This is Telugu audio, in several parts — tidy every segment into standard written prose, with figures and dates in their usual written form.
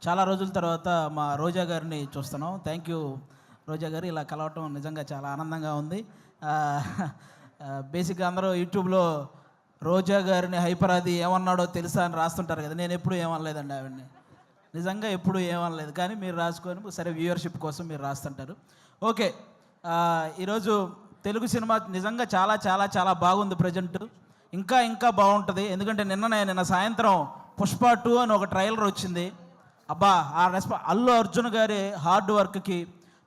చాలా రోజుల తర్వాత మా రోజా గారిని చూస్తున్నాం. థ్యాంక్ యూ రోజా గారు, ఇలా కలవటం నిజంగా చాలా ఆనందంగా ఉంది. బేసిక్గా అందరూ యూట్యూబ్లో రోజా గారిని హైపరాది ఏమన్నాడో తెలుసా అని రాస్తుంటారు కదా. నేను ఎప్పుడు ఏమనలేదండి ఆవిడని, నిజంగా ఎప్పుడు ఏమనలేదు. కానీ మీరు రాసుకొని సరే వ్యూవర్షిప్ కోసం మీరు రాస్తుంటారు. ఓకే, ఈరోజు తెలుగు సినిమా నిజంగా చాలా చాలా చాలా బాగుంది. ప్రజెంట్ ఇంకా ఇంకా బాగుంటుంది. ఎందుకంటే నిన్న సాయంత్రం పుష్ప 2 అని ఒక ట్రైలర్ వచ్చింది. అబ్బా, ఆ అల్లు అర్జున్ గారి హార్డ్ వర్క్కి,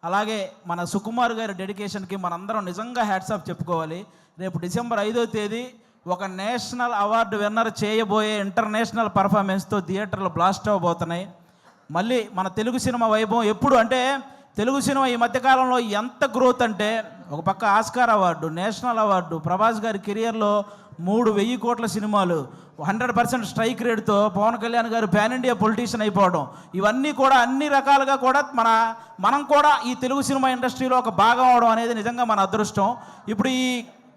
అలాగే మన సుకుమార్ గారి డెడికేషన్కి మనందరం నిజంగా హ్యాట్స్ ఆఫ్ చెప్పుకోవాలి. రేపు డిసెంబర్ 5వ తేదీ ఒక నేషనల్ అవార్డు విన్నర్ చేయబోయే ఇంటర్నేషనల్ పర్ఫార్మెన్స్తో థియేటర్లు బ్లాస్ట్ అవ్వబోతున్నాయి. మళ్ళీ మన తెలుగు సినిమా వైభవం ఎప్పుడు అంటే, తెలుగు సినిమా ఈ మధ్యకాలంలో ఎంత గ్రోత్ అంటే, ఒక పక్క Oscar award, national award, Prabhas గారి కెరియర్లో 3,000 కోట్ల సినిమాలు, 100% స్ట్రైక్ రేట్తో పవన్ కళ్యాణ్ గారు పాన్ ఇండియా పొలిటీషియన్ అయిపోవడం, ఇవన్నీ కూడా అన్ని రకాలుగా కూడా మనం కూడా ఈ తెలుగు సినిమా ఇండస్ట్రీలో ఒక భాగం అవడం అనేది నిజంగా మన అదృష్టం. ఇప్పుడు ఈ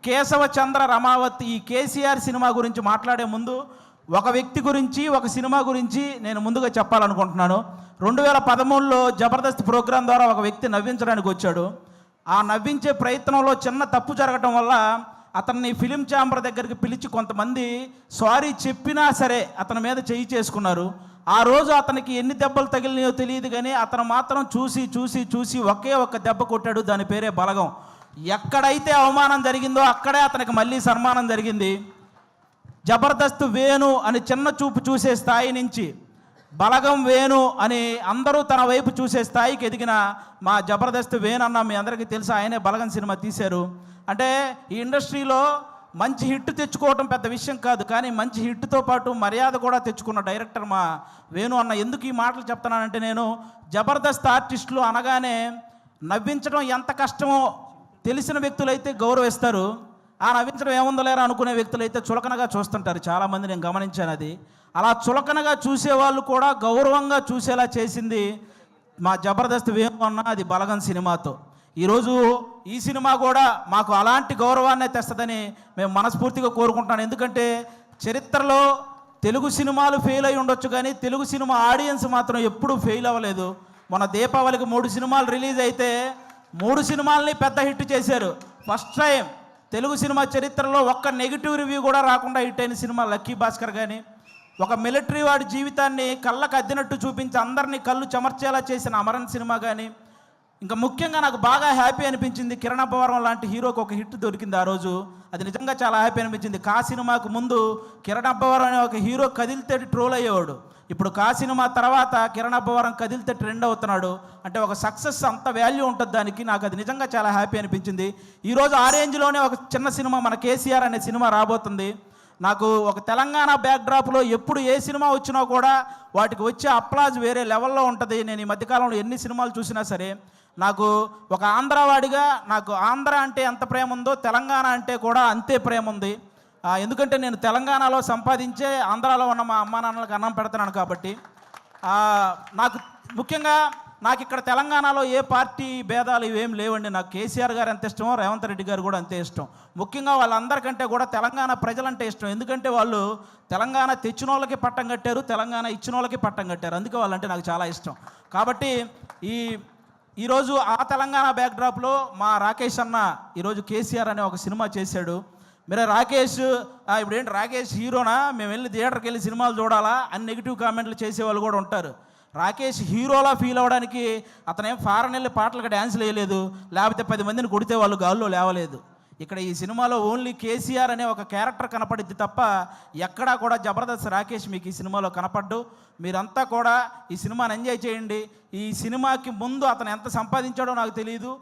కేశవ చంద్ర రమావత్, ఈ కేసీఆర్ సినిమా గురించి మాట్లాడే ముందు ఒక వ్యక్తి గురించి, ఒక సినిమా గురించి నేను ముందుగా చెప్పాలనుకుంటున్నాను. 2013లో జబర్దస్త్ ప్రోగ్రాం ద్వారా ఒక వ్యక్తి నవ్వించడానికి వచ్చాడు. ఆ నవ్వించే ప్రయత్నంలో చిన్న తప్పు జరగటం వల్ల అతన్ని ఫిలిం ఛాంబర్ దగ్గరికి పిలిచి కొంతమంది సారీ చెప్పినా సరే అతని మీద చేయి చేసుకున్నారు. ఆ రోజు అతనికి ఎన్ని దెబ్బలు తగిలినాయో తెలియదు, కానీ అతను మాత్రం చూసి చూసి చూసి ఒకే ఒక్క దెబ్బ కొట్టాడు. దాని పేరే బలగం. ఎక్కడైతే అవమానం జరిగిందో అక్కడే అతనికి మళ్ళీ సన్మానం జరిగింది. జబర్దస్త్ వేణు అని చిన్న చూపు చూసే స్థాయి నుంచి బలగం వేణు అని అందరూ తన వైపు చూసే స్థాయికి ఎదిగిన మా జబర్దస్త్ వేణు అన్న మీ అందరికీ తెలుసు. ఆయనే బలగం సినిమా తీశారు. అంటే ఈ ఇండస్ట్రీలో మంచి హిట్ తెచ్చుకోవటం పెద్ద విషయం కాదు, కానీ మంచి హిట్తో పాటు మర్యాద కూడా తెచ్చుకున్న డైరెక్టర్ మా వేణు అన్న. ఎందుకు ఈ మాటలు చెప్తున్నానంటే, నేను జబర్దస్త్ ఆర్టిస్టులు అనగానే నవ్వించడం ఎంత కష్టమో తెలిసిన వ్యక్తులైతే గౌరవిస్తారు, ఆ నవ్వించడం ఏముందో లేరా అనుకునే వ్యక్తులైతే చులకనగా చూస్తుంటారు. చాలామంది నేను గమనించాను. అది అలా చులకనగా చూసేవాళ్ళు కూడా గౌరవంగా చూసేలా చేసింది మా జబర్దస్త్ వేణు అన్న, అది బలగం సినిమాతో. ఈరోజు ఈ సినిమా కూడా మాకు అలాంటి గౌరవాన్ని తెస్తుందని మేము మనస్ఫూర్తిగా కోరుకుంటున్నాను. ఎందుకంటే చరిత్రలో తెలుగు సినిమాలు ఫెయిల్ అయి ఉండొచ్చు, కానీ తెలుగు సినిమా ఆడియన్స్ మాత్రం ఎప్పుడూ ఫెయిల్ అవ్వలేదు. మన దీపావళికి 3 సినిమాలు రిలీజ్ అయితే 3 సినిమాలని పెద్ద హిట్ చేశారు. ఫస్ట్ టైం తెలుగు సినిమా చరిత్రలో ఒక్క నెగిటివ్ రివ్యూ కూడా రాకుండా హిట్ అయిన సినిమా లక్కీ భాస్కర్. కానీ ఒక మిలిటరీ వాడి జీవితాన్ని కళ్ళకు అద్దినట్టు చూపించి అందరినీ కళ్ళు చెమర్చేలా చేసిన అమరన్ సినిమా. కానీ ఇంకా ముఖ్యంగా నాకు బాగా హ్యాపీ అనిపించింది, కిరణ్ అబ్బవరం లాంటి హీరోకి ఒక హిట్ దొరికింది ఆ రోజు. అది నిజంగా చాలా హ్యాపీ అనిపించింది. కా సినిమాకు ముందు కిరణ్ అబ్బవరం అనే ఒక హీరో కదిలితే ట్రోల్ అయ్యేవాడు. ఇప్పుడు కా సినిమా తర్వాత కిరణ్ అబ్బవరం కదిలితే ట్రెండ్ అవుతున్నాడు. అంటే ఒక సక్సెస్ అంత వాల్యూ ఉంటుంది దానికి. నాకు అది నిజంగా చాలా హ్యాపీ అనిపించింది. ఈరోజు ఆ రేంజ్లోనే ఒక చిన్న సినిమా మన కేసీఆర్ అనే సినిమా రాబోతుంది. నాకు ఒక తెలంగాణ బ్యాక్డ్రాప్లో ఎప్పుడు ఏ సినిమా వచ్చినా కూడా వాటికి వచ్చే అప్లాజ్ వేరే లెవెల్లో ఉంటుంది. నేను ఈ మధ్యకాలంలో ఎన్ని సినిమాలు చూసినా సరే నాకు ఒక ఆంధ్రవాడిగా నాకు ఆంధ్ర అంటే ఎంత ప్రేమ ఉందో తెలంగాణ అంటే కూడా అంతే ప్రేమ ఉంది. ఎందుకంటే నేను తెలంగాణలో సంపాదించే ఆంధ్రాలో ఉన్న మా అమ్మా నాన్నలకు అన్నం పెడుతున్నాను కాబట్టి. నాకు ముఖ్యంగా నాకు ఇక్కడ తెలంగాణలో ఏ పార్టీ భేదాలు ఇవేం లేవండి. నాకు కేసీఆర్ గారు ఎంత ఇష్టమో రేవంత్ రెడ్డి గారు కూడా అంతే ఇష్టం. ముఖ్యంగా వాళ్ళందరికంటే కూడా తెలంగాణ ప్రజలంటే ఇష్టం. ఎందుకంటే వాళ్ళు తెలంగాణ తెచ్చిన వాళ్ళకి పట్టం కట్టారు, తెలంగాణ ఇచ్చిన వాళ్ళకి పట్టం కట్టారు. అందుకే వాళ్ళంటే నాకు చాలా ఇష్టం. కాబట్టి ఈరోజు ఆ తెలంగాణ బ్యాక్డ్రాప్లో మా రాకేష్ అన్న ఈరోజు కేసీఆర్ అనే ఒక సినిమా చేశాడు. మీరు రాకేష్ ఇప్పుడు ఏంటి రాకేష్ హీరోనా, మేము వెళ్ళి థియేటర్కి వెళ్ళి సినిమాలు చూడాలా అని నెగిటివ్ కామెంట్లు చేసేవాళ్ళు కూడా ఉంటారు. రాకేష్ హీరోలా ఫీల్ అవ్వడానికి అతనేం ఫారెన్ వెళ్ళి పాటలకు డ్యాన్స్లు వేయలేదు, లేకపోతే 10 మందిని కొడితే వాళ్ళు గాల్లో లేవలేదు. ఇక్కడ ఈ సినిమాలో ఓన్లీ కేసీఆర్ అనే ఒక క్యారెక్టర్ కనపడిద్ది తప్ప ఎక్కడా కూడా జబర్దస్త్ రాకేష్ మీకు ఈ సినిమాలో కనపడ్డు. మీరంతా కూడా ఈ సినిమాని ఎంజాయ్ చేయండి. ఈ సినిమాకి ముందు అతను ఎంత సంపాదించాడో నాకు తెలియదు,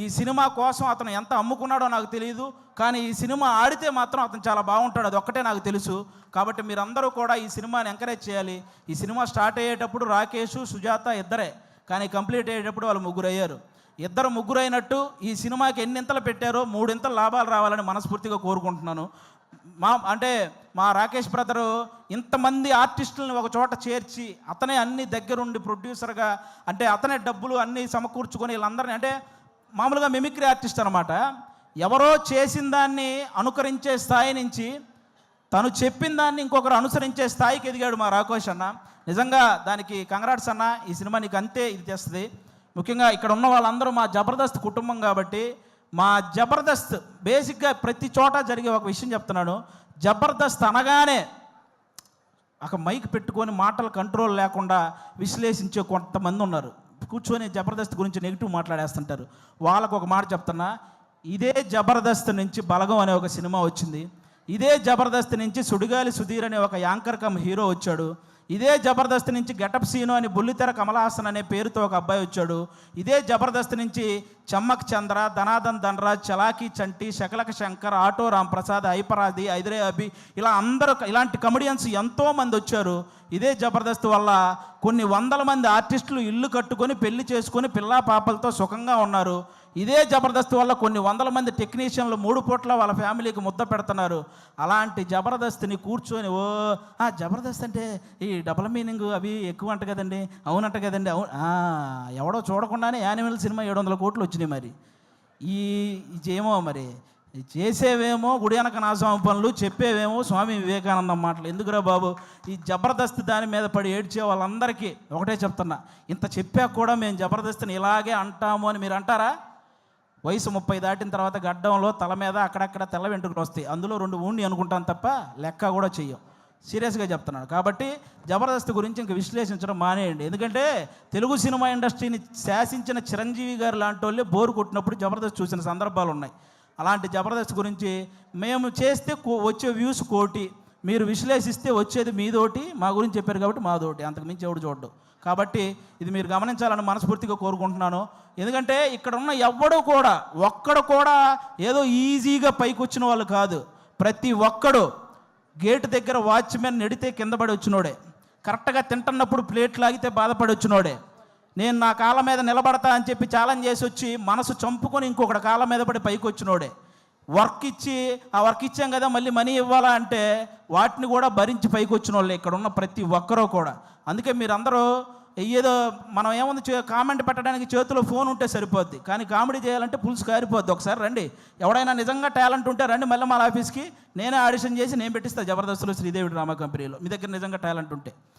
ఈ సినిమా కోసం అతను ఎంత అమ్ముకున్నాడో నాకు తెలియదు, కానీ ఈ సినిమా ఆడితే మాత్రం అతను చాలా బాగుంటాడు, అది ఒక్కటే నాకు తెలుసు. కాబట్టి మీరందరూ కూడా ఈ సినిమాని ఎంకరేజ్ చేయాలి. ఈ సినిమా స్టార్ట్ అయ్యేటప్పుడు రాకేష్, సుజాత ఇద్దరే, కానీ కంప్లీట్ అయ్యేటప్పుడు వాళ్ళు 3 అయ్యారు. 2 అయినట్టు ఈ సినిమాకి ఎన్నింతలు పెట్టారో 3 ఇంతలు లాభాలు రావాలని మనస్ఫూర్తిగా కోరుకుంటున్నాను. మా రాకేష్ బ్రదరు ఇంతమంది ఆర్టిస్టులను ఒక చోట చేర్చి అతనే అన్ని దగ్గరుండి ప్రొడ్యూసర్గా, అంటే అతనే డబ్బులు అన్నీ సమకూర్చుకొని వీళ్ళందరినీ, అంటే మామూలుగా మిమిక్రీ ఆర్టిస్ట్ అనమాట. ఎవరో చేసిన దాన్ని అనుకరించే స్థాయి నుంచి తను చెప్పిన దాన్ని ఇంకొకరు అనుసరించే స్థాయికి ఎదిగాడు మా రాకేష్ అన్న. నిజంగా దానికి కంగ్రాట్స్ అన్న. ఈ సినిమా నీకు అంతే ఇది చేస్తుంది. ముఖ్యంగా ఇక్కడ ఉన్న వాళ్ళందరూ మా జబర్దస్త్ కుటుంబం కాబట్టి, మా జబర్దస్త్ బేసిక్గా ప్రతి చోట జరిగే ఒక విషయం చెప్తున్నాను. జబర్దస్త్ అనగానే ఒక మైక్ పెట్టుకొని మాటలు కంట్రోల్ లేకుండా విశ్లేషించే కొంతమంది ఉన్నారు. కూర్చొని జబర్దస్త్ గురించి నెగిటివ్ మాట్లాడేస్తుంటారు. వాళ్ళకు ఒక మాట చెప్తున్నా, ఇదే జబర్దస్త్ నుంచి బలగం అనే ఒక సినిమా వచ్చింది. ఇదే జబర్దస్త్ నుంచి సుడిగాలి సుధీర్ అనే ఒక యాంకర్ కమ్ హీరో వచ్చాడు. ఇదే జబర్దస్త్ నుంచి గెటప్ సీను అని బుల్లితెర కమలాసన్ అనే పేరుతో ఒక అబ్బాయి వచ్చాడు. ఇదే జబర్దస్త్ నుంచి చమ్మక్ చంద్ర, ధనాదన్ ధనరాజ్, చలాకీ చంటి, శకలక శంకర్, ఆటో రాంప్రసాద్, హైపరాది, ఐదరే అభి, ఇలా అందరూ ఇలాంటి కమెడియన్స్ ఎంతోమంది వచ్చారు. ఇదే జబర్దస్త్ వల్ల కొన్ని వందల మంది ఆర్టిస్టులు ఇల్లు కట్టుకొని పెళ్లి చేసుకొని పిల్లా పాపలతో సుఖంగా ఉన్నారు. ఇదే జబర్దస్త్ వల్ల కొన్ని వందల మంది టెక్నీషియన్లు 3 పూట్ల వాళ్ళ ఫ్యామిలీకి ముద్ద పెడుతున్నారు. అలాంటి జబర్దస్త్ని కూర్చొని జబర్దస్త్ అంటే ఈ డబుల్ మీనింగ్ అవి ఎక్కువ అంట కదండి, అవునంట కదండి, అవును ఎవడో చూడకుండానే యానిమల్ సినిమా 700 కోట్లు వచ్చినాయి. మరి ఏమో మరి చేసేవేమో గుడి వెనక నాశనం పనులు, చెప్పేవేమో స్వామి వివేకానందం మాటలు. ఎందుకురా బాబు, ఈ జబర్దస్త్ దాని మీద పడి ఏడ్చే వాళ్ళందరికీ ఒకటే చెప్తున్నా, ఇంత చెప్పాక కూడా మేము జబర్దస్త్ని ఇలాగే అంటాము అని మీరు అంటారా? వయసు 30 దాటిన తర్వాత గడ్డంలో తల మీద అక్కడక్కడ తెల్ల వెంట్రుకలు వస్తాయి. అందులో 2 ఊండి అనుకుంటాను తప్ప లెక్క కూడా చెయ్యం. సీరియస్గా చెప్తున్నాను. కాబట్టి జబర్దస్త్ గురించి ఇంక విశ్లేషించడం మానేయండి. ఎందుకంటే తెలుగు సినిమా ఇండస్ట్రీని శాసించిన చిరంజీవి గారు లాంటి వాళ్ళే బోరు కొట్టినప్పుడు జబర్దస్త్ చూసిన సందర్భాలు ఉన్నాయి. అలాంటి జబర్దస్త్ గురించి మేము చేస్తే వచ్చే వ్యూస్ 1 కోటి, మీరు విశ్లేషిస్తే వచ్చేది మీదోటి. మా గురించి చెప్పారు కాబట్టి మాదోటి, అంతకుమించి ఎవడు చూడ్డు. కాబట్టి ఇది మీరు గమనించాలని మనస్ఫూర్తిగా కోరుకుంటున్నాను. ఎందుకంటే ఇక్కడ ఉన్న ఒక్కడు కూడా ఏదో ఈజీగా పైకి వచ్చిన వాళ్ళు కాదు. ప్రతి ఒక్కడు గేటు దగ్గర వాచ్మెన్ నెడితే కింద పడి వచ్చినోడే, కరెక్ట్గా తింటున్నప్పుడు ప్లేట్ లాగితే బాధపడి వచ్చినోడే, నేను నా కాళ్ళ మీద నిలబడతా అని చెప్పి ఛాలెంజ్ చేసి వచ్చి మనసు చంపుకొని ఇంకొకటి కాళ్ళ మీద పడి పైకి వచ్చినోడే, వర్క్ ఇచ్చి ఆ వర్క్ ఇచ్చాం కదా మళ్ళీ మనీ ఇవ్వాలా అంటే వాటిని కూడా భరించి పైకి వచ్చిన వాళ్ళే ఇక్కడ ఉన్న ప్రతి ఒక్కరూ కూడా. అందుకే మీరందరూ ఏదో మనం ఏముంది కామెంట్ పెట్టడానికి చేతిలో ఫోన్ ఉంటే సరిపోద్ది, కానీ కామెడీ చేయాలంటే పులుసు కారిపోద్ది. ఒకసారి రండి, ఎవడైనా నిజంగా టాలెంట్ ఉంటే రండి మళ్ళీ మా ఆఫీస్కి, నేనే ఆడిషన్ చేసి నేను పెట్టిస్తాను జబర్దస్త్లో శ్రీదేవి డ్రామా కంపెనీలో, మీ దగ్గర నిజంగా టాలెంట్ ఉంటే.